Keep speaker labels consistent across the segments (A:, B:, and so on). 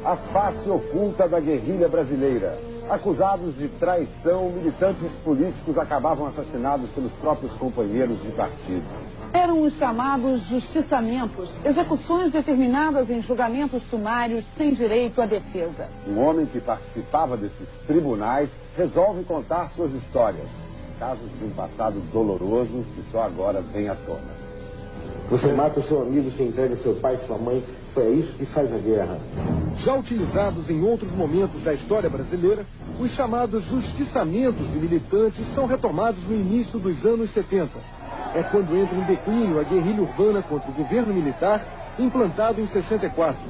A: A face oculta da guerrilha brasileira. Acusados de traição, militantes políticos acabavam assassinados pelos próprios companheiros de partido.
B: Eram os chamados justiçamentos, execuções determinadas em julgamentos sumários sem direito à defesa.
A: Um homem que participava desses tribunais resolve contar suas histórias. Casos de um passado doloroso que só agora vem à tona.
C: Você mata o seu amigo, você entrega seu pai, sua mãe. É isso que faz a guerra.
D: Já utilizados em outros momentos da história brasileira, os chamados justiçamentos de militantes são retomados no início dos anos 70. É quando entra em declínio a guerrilha urbana contra o governo militar, implantado em 64.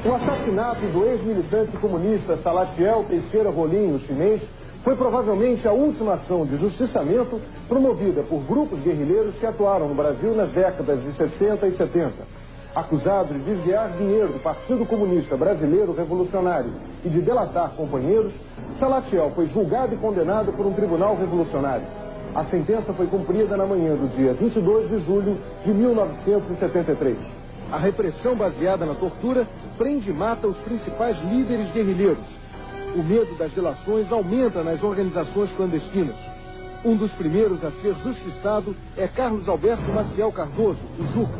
D: O assassinato do ex-militante comunista Salatiel Teixeira Rolim, o chinês, foi provavelmente a última ação de justiçamento promovida por grupos guerrilheiros que atuaram no Brasil nas décadas de 60 e 70. Acusado de desviar dinheiro do Partido Comunista Brasileiro Revolucionário e de delatar companheiros, Salatiel foi julgado e condenado por um tribunal revolucionário. A sentença foi cumprida na manhã do dia 22 de julho de 1973. A repressão baseada na tortura prende e mata os principais líderes guerrilheiros. O medo das delações aumenta nas organizações clandestinas. Um dos primeiros a ser justiçado é Carlos Alberto Maciel Cardoso, o Juca.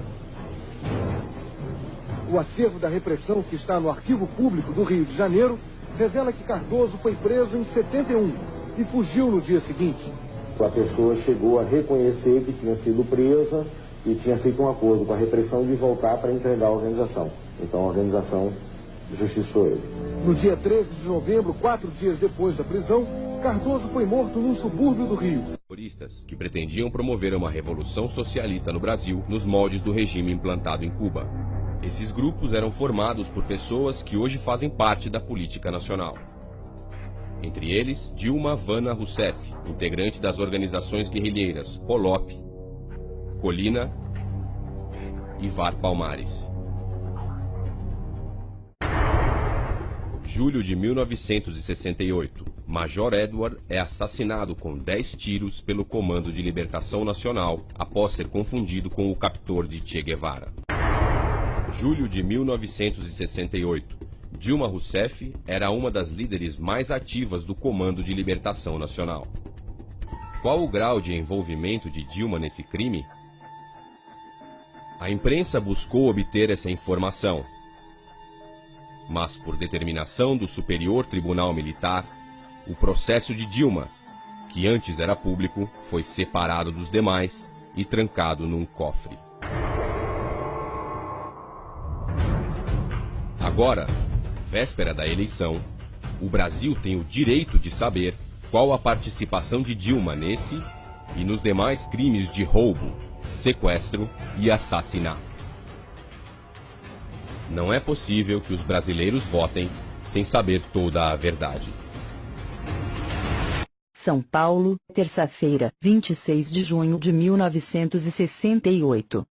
D: O acervo da repressão, que está no Arquivo Público do Rio de Janeiro, revela que Cardoso foi preso em 71 e fugiu no dia seguinte.
C: A pessoa chegou a reconhecer que tinha sido presa e tinha feito um acordo com a repressão de voltar para entregar a organização. Então a organização justiçou ele.
D: No dia 13 de novembro, 4 dias depois da prisão, Cardoso foi morto num subúrbio do Rio.
E: Terroristas que pretendiam promover uma revolução socialista no Brasil nos moldes do regime implantado em Cuba. Esses grupos eram formados por pessoas que hoje fazem parte da política nacional. Entre eles, Dilma Vana Rousseff, integrante das organizações guerrilheiras Polop, Colina e VAR Palmares. Julho de 1968, Major Edward é assassinado com 10 tiros pelo Comando de Libertação Nacional após ser confundido com o captor de Che Guevara. Julho de 1968, Dilma Rousseff era uma das líderes mais ativas do Comando de Libertação Nacional. Qual o grau de envolvimento de Dilma nesse crime? A imprensa buscou obter essa informação, mas por determinação do Superior Tribunal Militar, o processo de Dilma, que antes era público, foi separado dos demais e trancado num cofre. Agora, véspera da eleição, o Brasil tem o direito de saber qual a participação de Dilma nesse e nos demais crimes de roubo, sequestro e assassinato. Não é possível que os brasileiros votem sem saber toda a verdade.
F: São Paulo, terça-feira, 26 de junho de 1968.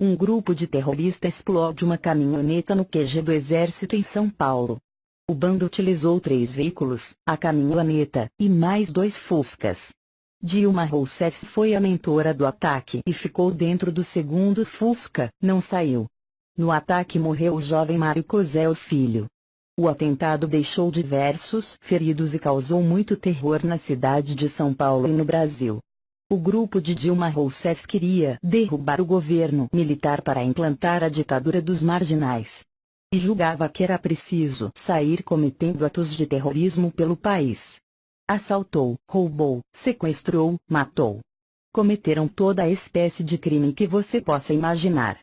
F: Um grupo de terroristas explode uma caminhoneta no QG do Exército em São Paulo. O bando utilizou 3 veículos, a caminhoneta e mais 2 Fuscas. Dilma Rousseff foi a mentora do ataque e ficou dentro do segundo Fusca, não saiu. No ataque morreu o jovem Mário Cosel Filho. O atentado deixou diversos feridos e causou muito terror na cidade de São Paulo e no Brasil. O grupo de Dilma Rousseff queria derrubar o governo militar para implantar a ditadura dos marginais. E julgava que era preciso sair cometendo atos de terrorismo pelo país. Assaltou, roubou, sequestrou, matou. Cometeram toda a espécie de crime que você possa imaginar.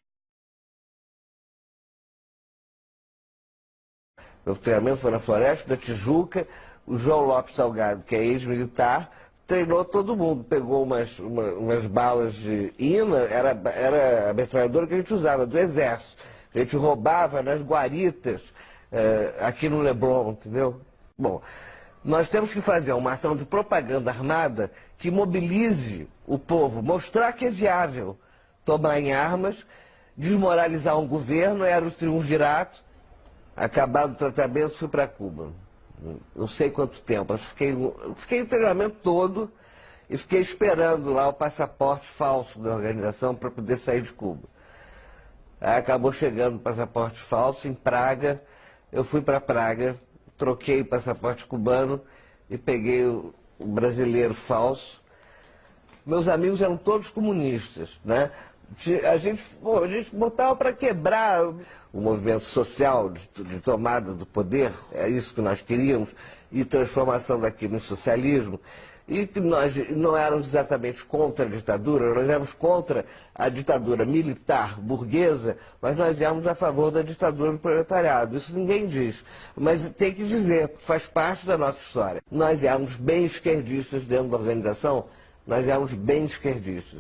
G: Meu treinamento foi na Floresta da Tijuca. O João Lopes Salgado, que é ex-militar, treinou todo mundo. Pegou umas balas de INA, era a metralhadora que a gente usava, do Exército. A gente roubava nas guaritas, aqui no Leblon, entendeu? Bom, nós temos que fazer uma ação de propaganda armada que mobilize o povo, mostrar que é viável tomar em armas, desmoralizar um governo, era o triunvirato. Acabado o tratamento, fui para Cuba. Não sei quanto tempo. Fiquei o treinamento todo e fiquei esperando lá o passaporte falso da organização para poder sair de Cuba. Aí acabou chegando o passaporte falso em Praga, eu fui para Praga, troquei o passaporte cubano e peguei o brasileiro falso. Meus amigos eram todos comunistas, né? A gente botava para quebrar o movimento social de tomada do poder, é isso que nós queríamos, e transformação daquilo em socialismo. E que nós não éramos exatamente contra a ditadura, nós éramos contra a ditadura militar burguesa, mas nós éramos a favor da ditadura do proletariado. Isso ninguém diz, mas tem que dizer, faz parte da nossa história. Nós éramos bem esquerdistas dentro da organização, nós éramos bem esquerdistas.